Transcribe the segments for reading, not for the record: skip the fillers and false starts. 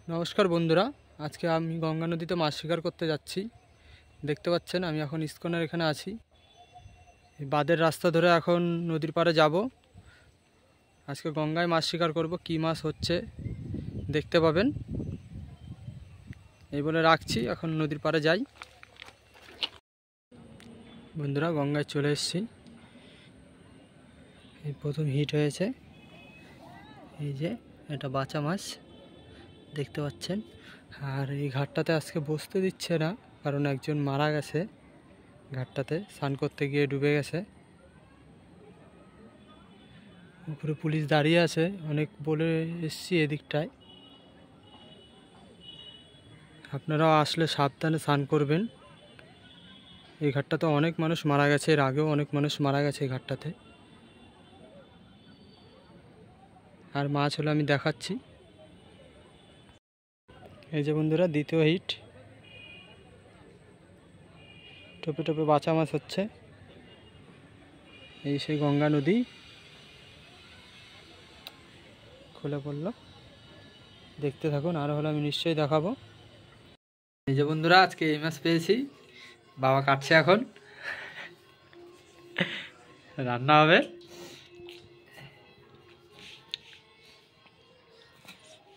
নমস্কার বন্ধুরা, আজকে আমি গঙ্গা নদীতে মাছ শিকার করতে যাচ্ছি। দেখতে পাচ্ছেন আমি এখন ইস্কনের এখানে আছি। এই বাঁধের রাস্তা ধরে এখন নদীর পাড়ে যাব। আজকে গঙ্গায় মাছ শিকার করব, কি মাছ হচ্ছে দেখতে পাবেন। এই বলে রাখছি, এখন নদীর পাড়ে যাই। বন্ধুরা, গঙ্গায় চলে এসেছি। এই প্রথম হিট হয়েছে, এই যে এটা বাঁচা মাছ দেখতে পাচ্ছেন। আর এই ঘাটটাতে আজকে বসতে দিচ্ছে না, কারণ একজন মারা গেছে ঘাটটাতে, স্নান করতে গিয়ে ডুবে গেছে। উপরে পুলিশ দাঁড়িয়ে আছে, অনেক বলে এসছি এদিকটায়। আপনারাও আসলে সাবধানে স্নান করবেন। এই ঘাটটাতে অনেক মানুষ মারা গেছে, এর আগেও অনেক মানুষ মারা গেছে এই ঘাটটাতে। আর মাছ হলে আমি দেখাচ্ছি। এই যে বন্ধুরা, দ্বিতীয় হিট, টোপে টোপে বাঁচা মাছ হচ্ছে। এই সেই গঙ্গা নদী খুলে পড়লো, দেখতে থাকুন, আর হলে আমি নিশ্চয়ই দেখাবো। এই যে বন্ধুরা, আজকে এই মাছ পেয়েছি, বাবা কাটছে, এখন রান্না হবে।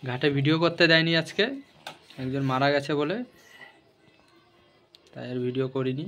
ঘাটে ভিডিও করতে দেয়নি আজকে, একজন মারা গেছে বলে, তাই আর ভিডিও করিনি।